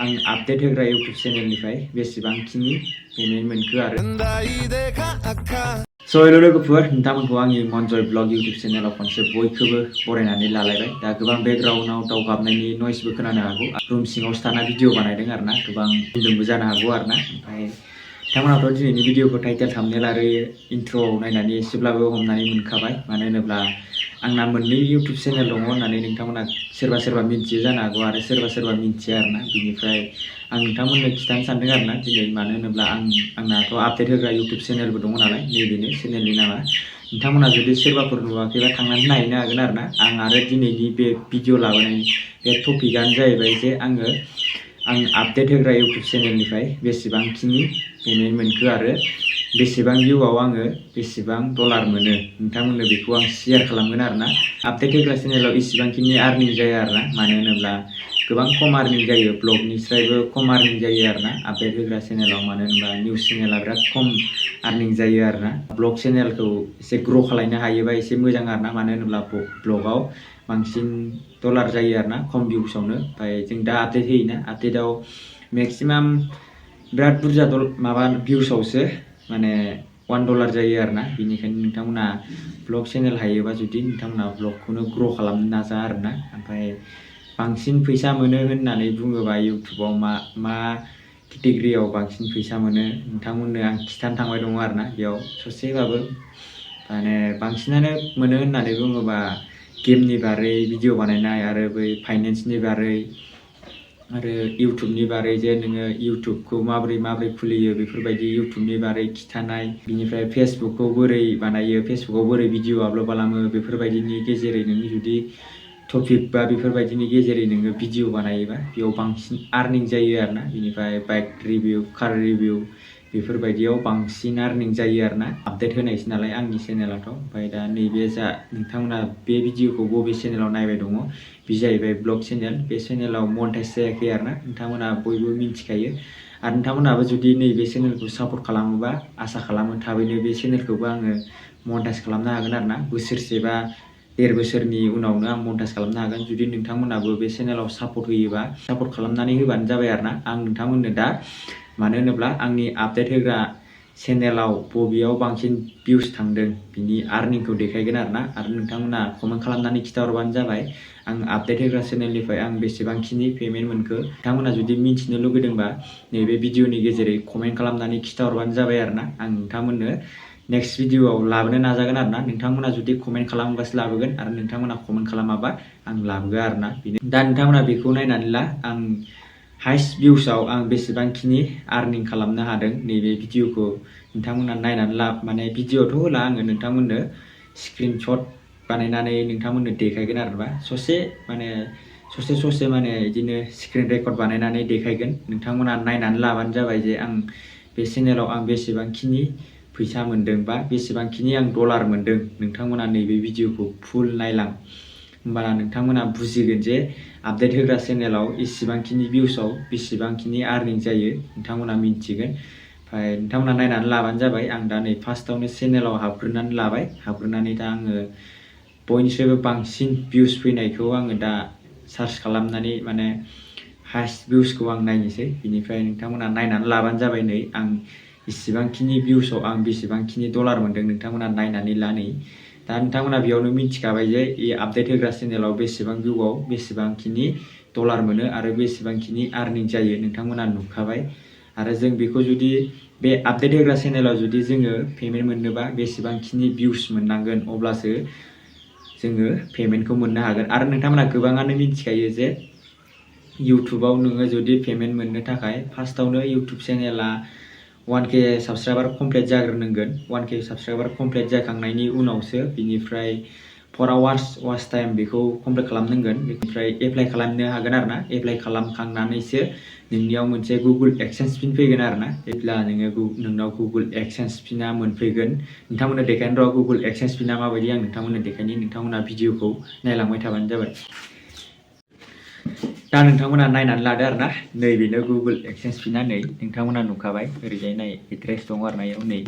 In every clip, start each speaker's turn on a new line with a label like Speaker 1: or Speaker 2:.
Speaker 1: आं आपडेट होग्रा YouTube चेनेलनिफ्राय बेसेबांखिनि payment मोनखो आरो स' हेल' लोगोफोर, नोंथांमोनखौ आंनि मनजय ब्लग इउटुब चेनेलाव खनसे बयखौबो बरायनानै लालायबाय। दा गोबां बेकग्राउन्डआव दाउ गाबनायनि नयसबो खोनानो हागौ। रुम सिङावसो थाना भिडिअ बानायदों आरो ना, गोबां बुंदोंबो जानो हागौ आरो ना। ओमफ्राय नोंथांमोनाथ' दिनैनि भिडिअखौ टाइटेल थाम्बनेल आरो इन्ट्र' नायनानै एसेब्लाबो हमनानै मोनखाबाय। मानो होनोब्ला आंना मोननै इउटुब चेनेल दङ होननानै नोंथांमोना सोरबा मिन्थियो जानो हागौ आरो सोरबा मिन्थिया आरो ना। बिनिफ्राय आं नोंथांमोननो खिथानो सानदों आरो ना दिनै, मानो होनोब्ला आंनाथ' आपडेट होग्रा इउटुब चेनेलबो दङ नालाय, नैबेनो चेनेलनि नामा। नोंथांमोना जुदि सोरबाफोर नुवाखैबा थांनानै नायनो हागोन आरो ना। आं आरो दिनैनि बे भिडिअ लाबोनायनि बे टपिकआनो जाहैबाय जे आं आपडेट होग्रा इउटुब चेनेलनिफ्राय बेसेबांखिनि पेमेन्ट मोनखो आरो बेसेबां भिउआव आङो बेसेबां डलार मोनो नोंथांमोननो बेखौ आं शेयार खालामगोन आरो ना। आपडेट होग्रा चेनेलाव इसेबांखिनि आर्निं जाया आरो ना, मानो होनोब्ला गोबां खम आर्निं जायो, ब्लगनिफ्रायबो खम आर्निं जायो आरो ना आपडेट होग्रा चेनेलाव। मानो होनोब्ला निउस चेनेला बिराद खम आर्निं जायो आरो ना। ब्लग चेनेलखौ एसे ग्र' खालामनो हायोबा एसे मोजां आरो ना, मानो होनोब्ला ब्लगाव बांसिन डलार जायो आरो ना खम भिउसावनो। ओमफ्राय जों दा आपडेट होयोना, आपडेटआव मेक्सिमाम बिराद बुरजा माबा भिउसावसो माने $1 जायो आरो ना। बेनिखायनो नोंथांमोना ब्लग चेनेल हायोबा जुदि नोंथांमोना ब्लगखौनो ग्र' खालामनो नाजा आरो ना। ओमफ्राय बांसिन फैसा मोनो होननानै बुङोबा इउटुबाव मा केटेगरियाव बांसिन फैसा मोनो नोंथांमोननो आं खिथानो थांबाय दङ आरो ना। बेयाव ससेबाबो माने बांसिनानो मोनो होननानै बुङोबा गेमनि बारै भिडिअ बानायनाय आरो बै फाइनेन्सनि बारै आरो इउटुबनि बारै जे नोङो इउटुबखौ माबोरै खुलियो बेफोरबायदि इउटुबनि बारै खिथानाय, बिनिफ्राय फेसबुकखौ बोरै बानायो, फेसबुकआव बोरै भिडिअ आपल'ड खालामो, बेफोरबायदिनि गेजेरै नों जुदि टपिक बा बेफोरबायदिनि गेजेरै नोङो भिडिअ बानायोबा बेयाव बांसिन आर्निं जायो आरो ना। बिनिफ्राय बाइक रिभिउ, कार रिभिउ बेफोरबायदियाव बांसिन आर्निं जायो आरो ना। आपडेट होनायसो नालाय आंनि चेनेलाथ'। ओमफ्राय दा नैबे जा नोंथांमोना बे भिडिअखौ बबे चेनेलाव नायबाय दङ, बे जाहैबाय ब्लग चेनेल। बे चेनेलाव मनेटाइज जायाखै आरो ना, नोंथांमोना बयबो मिन्थिखायो। आरो नोंथांमोनाबो जुदि नैबे चेनेलखौ सापर्ट खालामोबा आसा खालामो थाबैनो बे चेनेलखौबो आङो मनेटाइज खालामनो हागोन आरो ना। बोसोरसे बा 1.5 बोसोरनि उनावनो आं मनेटाइज खालामनो हागोन जुदि नोंथांमोनाबो बे चेनेलाव सापर्ट होयोबा। सापर्ट खालामनानै होबानो जाबाय आरो ना आं नोंथांमोननो दा। मानो होनोब्ला आंनि आपडेट होग्रा चेनेलाव बबेयाव बांसिन भिउस थांदों बिनि आर्निंखौ देखायगोन आरो ना। आरो नोंथांमोना कमेन्ट खालामनानै खिथाहरबानो जाबाय आं आपडेट होग्रा चेनेलनिफ्राय आं बेसेबांखिनि पेमेन्ट मोनखो। नोंथांमोना जुदि मिन्थिनो लुगैदोंबा नैबे भिडिअनि गेजेरै कमेन्ट खालामनानै खिथाहरबानो जाबाय आरो ना। आं नोंथांमोननो नेक्स्ट भिडिअआव लाबोनो नाजागोन आरो ना। नोंथांमोना जुदि कमेन्ट खालामोबासो लाबोगोन, आरो नोंथांमोना कमेन्ट खालामाबा आं लाबोगोन आरो ना। दा नोंथांमोना बेखौ नायनानै ला आं हाइस्ट भिउसाव आं बेसेबांखिनि आर्निं खालामनो हादों। नैबे भिडिअखौ नोंथांमोना नायनानै ला, माने भिडिअथ' होला आङो नोंथांमोननो स्क्रिनशट बानायनानै नोंथांमोननो देखायगोन आरोबा ससे माने बिदिनो स्क्रिन रेकर्ड बानायनानै देखायगोन। नोंथांमोना नायनानै लाबानो जाबाय जे आं बे चेनेलाव आं बेसेबांखिनि फैसा मोन्दों बा बेसेबांखिनि आं डलार मोन्दों। नोंथांमोना नैबे भिडिअखौ फुल नायलां, होमबाना नोंथांमोना बुजिगोन जे आपडेट होग्रा चेनेलाव इसेबांखिनि भिउसाव बेसेबांखिनि आर्निं जायो, नोंथांमोना मिन्थिगोन। ओमफ्राय नोंथांमोना नायनानै लाबानो जाबाय। आं दा नै फार्स्टआवनो चेनेलाव हाबग्रोनानै लाबाय। हाबग्रोनानै दा आङो बयनिख्रुइबो बांसिन भिउस फैनायखौ आङो दा सार्च खालामनानै माने हाइस्ट भिउसखौ आं नायनोसै। बिनिफ्राय नोंथांमोना नायनानै लाबानो जाबाय। नै आं इसेबांखिनि भिउसाव आं बेसेबांखिनि डलार मोन्दों नोंथांमोना नायनानै ला। नै दा नोंथांमोना बेयावनो मिन्थिखाबाय जे आपडेट होग्रा चेनेलाव बेसेबां भिउआव बेसेबांखिनि डलार मोनो आरो बेसेबांखिनि आर्निं जायो नोंथांमोना नुखाबाय। आरो जों बेखौ जुदि बे आपडेट होग्रा चेनेलाव जुदि जोङो पेमेन्ट मोननोबा बेसेबांखिनि भिउस मोननांगोन, अब्लासो जोङो पेमेन्टखौ मोननो हागोन। आरो नोंथांमोना गोबाङानो मिन्थिखायो जे इउटुबाव नोङो जुदि पेमेन्ट मोननो थाखाय फार्स्टआवनो इउटुब चेनेला 1K साबस्क्राइबार कमप्लिट जाग्रोनांगोन। 1K साबस्क्राइबार कमप्लिट जाखांनायनि उनावसो बिनिफ्राय 4 आवार्स वाच टाइम बेखौ कमप्लिट खालामनांगोन। बेनिफ्राय एप्लाइ खालामनो हागोन आरो ना। एप्लाइ खालामखांनानैसो नोंनियाव मोनसे गुगोल एडसेन्स पिन फैगोन आरो ना। जेब्ला नोंनाव गुगोल एडसेन्स पिना मोनफैगोन, नोंथांमोननो देखायनो र' गुगोल एडसेन्स पिना माबायदि आं नोंथांमोननो देखायनि। नोंथांमोना भिडिअखौ नायलांबाय थाबानो जाबाय। दा नोंथांमोना नायनानै लादो आरो ना। नैबेनो गुगोल एडसेन्स पिना। नै नोंथांमोना नुखाबाय ओरैजाय नाय एड्रेस दङ आरो ना इयाव। नै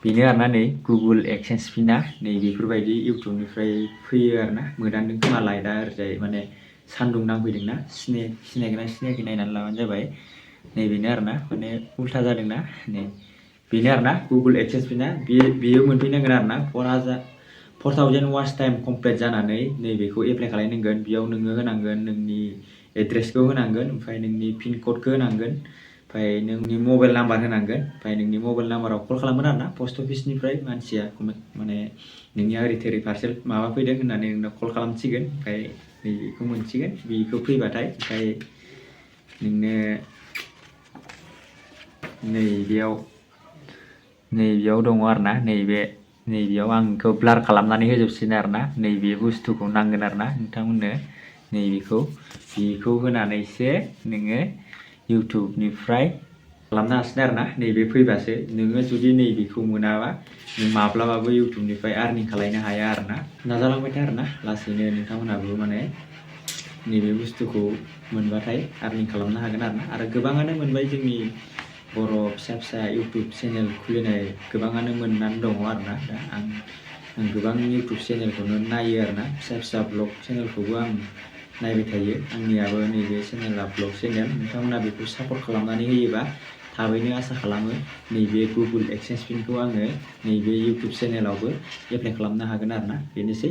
Speaker 1: बेनो आरो ना, नै गुगोल एडसेन्स पिना नै बेफोरबायदि इउटुबनिफ्राय फैयो आरो ना। मोदानदों खोमालाय दा ओरैजाय माने सान्दुं नांफैदोंना सिनायगोना सिनायाखै नायनानै लाबानो जाबाय। नैबेनो आरोना माने उल्था जादोंना नै बेनो आरोना गुगोल एडसेन्स पिना बेयो मोनफैनांगोन आरोना 4000 वाच टाइम कमप्लिट जानानै नैबेखौ एप्लाइ खालायनांगोन। बेयाव नोङो होनांगोन नोंनि एड्रेसखौ होनांगोन, ओमफ्राय नोंनि पिन क'डखौ होनांगोन, ओमफ्राय नोंनि मबाइल नाम्बार होनांगोन। ओमफ्राय नोंनि मबाइल नाम्बाराव कल खालामगोन आरोना पस्ट अफिसनिफ्राय मानसिया माने नोंनिया ओरै थोरै पार्सेल माबा फैदों होननानै नोंनाव कल खालामसिगोन। ओमफ्राय नैबेखौ मोनसिगोन। बेखौ फैबाथाय ओमफ्राय नोंनो नैबेयाव दङ आरोना नैबेयाव आं बेखौ ब्लार खालामनानै होजोबसिगोन आरोना। नैबे बुस्थुखौ नांगोन आरोना नोंथांमोननो बेखौ होनानैसो नोङो इउटुबनिफ्राय खालामनो हासिगोन आरोना। नैबे फैबासो नोङो जुदि नैबेखौ मोनाबा नों माब्लाबाबो इउटुबनिफ्राय आर्निं खालायनो हाया आरोना। नाजालांबाय था आरोना लासैनो नोंथांमोनहाबो माने नैबे बुस्थुखौ मोनबाथाय आर्निं खालामनो हागोन आरोना। आरो गोबाङानो मोनबाय जोंनि बर' फिसा इउटुब चेनेल खुलिनाय गोबाङानो मोननानै दङ आरोना। दा आं गोबां इउटुब चेनेलखौनो नायो आरोना। फिसा ब्लग चेनेलखौबो आं नायबाय थायो। आंनियाबो नैबे चेनेला ब्लग चेनेल। नोंथांमोना बेखौ सापर्ट खालामनानै होयोबा थाबैनो आसा खालामो नैबे गुगोल एडसेन्स पिनखौ आङो नैबे इउटुब चेनेलावबो एप्लाइ खालामनो हागोन आरोना। बेनोसै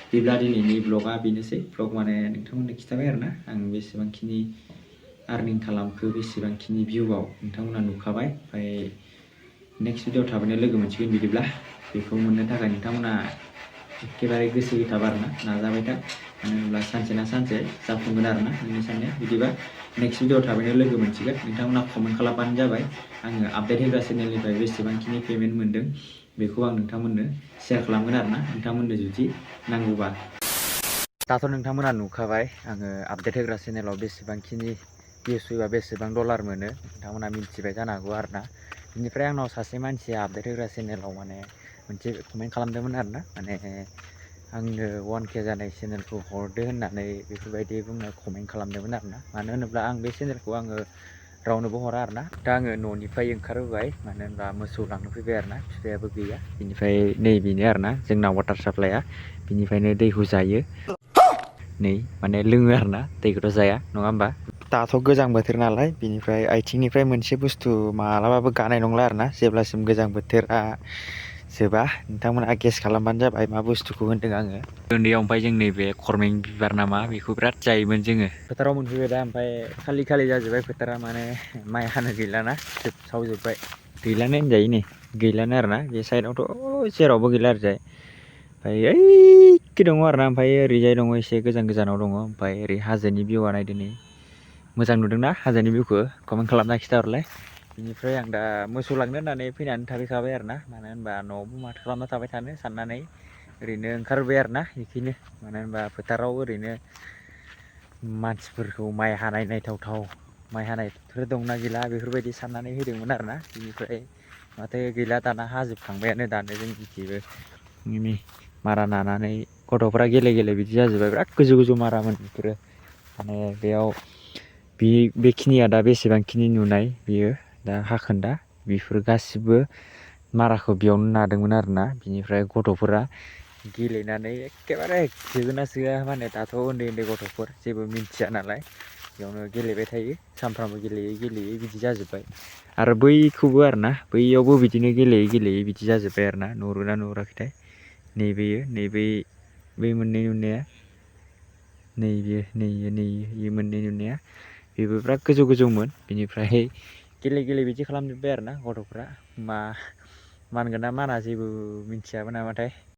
Speaker 1: बिदिब्ला दिनैनि ब्लगा बेनोसै। ब्लग माने नोंथांमोननो खिन्थाबाय आरोना आं बेसेबांखिनि आर्निं खालामखो, बेसेबांखिनि भिउआव नोंथांमोना नुखाबाय। ओमफ्राय नेक्स्ट भिडिअ थाबैनो लोगो मोनसिगोन। बिदिब्ला बेखौ मोननो थाखाय नोंथांमोना एखेबारे गोसो होथाब आरोना, नाजाबाय था। मानो होनब्ला सानसे ना सानसे जाफुंगोन आरोना नोंनि साननाया। बिदिबा नेक्स्ट भिडिअ थाबैनो लोगो मोनसिगोन। नोंथांमोना कमेन्ट खालामबानो जाबाय। आङो आपडेट होग्रा चेनेलनिफ्राय बेसेबांखिनि पेमेन्ट मोन्दों बेखौ आं नोंथांमोननो शेयार खालामगोन आरोना, नोंथांमोननो जुदि नांगौबा। दाथ' नोंथांमोना नुखाबाय आङो आपडेट होग्रा चेनेलाव बेसेबांखिनि भिउस फैबा बेसेबां डलार मोनो। नोंथांमोना मिथिबाय जानो हागौ आरोना। बिनिफ्राय आंनाव सासे मानसिया आपडेट होग्रा चेनेलाव माने मोनसे कमेन्ट खालामदोंमोन आरोना, माने आंनो 1K जानाय चेनेलखौ हरदो होननानै बेफोरबायदि बुंनो कमेन्ट खालामदोंमोन आरोना। मानो होनोब्ला आं बे चेनेलखौ आङो रावनोबो हरा आरोना। दा आङो न'निफ्राय ओंखारबोबाय, मानो होनब्ला मोसौ लांनो फैबाय आरोना, बिफायाबो गैया। बिनिफ्राय नैबेनो आरोना जोंना वाटार साप्लाइआ, बिनिफ्रायनो दैखौ जायो। नै माने लोङो आरोना, दैखौथ' जाया नङा होमबा। दाथ' गोजां बोथोर नालाय, बिनिफ्राय आथिंनिफ्राय मोनसे बुस्थु मालाबाबो गानाय नंला आरोना जेब्लासिम गोजां बोथोरा जोबा। नोंथांमोना गेस खालामबानो जाबाय मा बुस्थुखौ होनदों आङो। उन्दैयाव ओमफ्राय जों नैबे खरमें बिबार नामा बेखौ बिराद जायोमोन जोङो। फोथाराव मोनफैबाय दा, ओमफ्राय खालि जाजोब्बाय फोथारा, माने माइ हानो गैलाना, जोबसावजोब्बाय। गैलानो होनजायो, नै गैलानो आरोना। बे साइडआवथ' जेरावबो गैला आरैजाय। ओमफ्राय ओइखि दङ आरोना, ओमफ्राय ओरैजाय दङ एसे गोजानाव दङ। ओमफ्राय ओरै हाजोनि भिउआ नायदो नै, मोजां नुदोंना हाजोनि भिउखौ? कमेन्ट खालामना खिथाहरलाय। बिनिफ्राय आं दा मोसौ लांनो होननानै फैनानै थाफैखाबाय आरोना। मानो होनबा न'आवबो माथो खालामना थाबाय थानो साननानै ओरैनो ओंखारबाय आरोना। बेखिनो मानो होनबा फोथाराव ओरैनो मानसिफोरखौ माइ हानाय नायथावथाव, माइ हानायफोर दंना गैला बेफोरबायदि साननानै फैदोंमोन आरोना। बिनिफ्राय माथो गैला, दाना हाजोबखांबायानो दानो जोंनिखिबो। मारा नानानै गथ'फ्रा गेले बिदि जाजोब्बाय। बिराद गोजौ मारामोन बेफोरो। माने बेयाव बेखिनिया दा बेसेबांखिनि नुनाय बियो दा हाखोन्दा, बेफोर गासिबो माराखौ बेयावनो नादोंमोन आरोना। बिनिफ्राय गथ'फोरा गेलेनानै एखेबारे जोगोना जोआ, माने दाथ' उन्दै गथ'फोर जेबो मिन्थिया नालाय, बेयावनो गेलेबाय थायो सानफ्रामबो गेलेयै बिदि जाजोब्बाय। आरो बैखौबो आरोना, बैयावबो बिदिनो गेलेयै बिदि जाजोब्बाय आरोना। नुहुरोना नुहुराखैथाय? नैबेयो बै मोननै नुनाया, नैबे मोननै नुनाया, बेबो बिराद गोजौमोन। बिनिफ्राय गेले बिदि खालामजोब्बाय आरोना गथ'फ्रा। मानगोन ना माना जेबो मिन्थियाबो नामाथाय।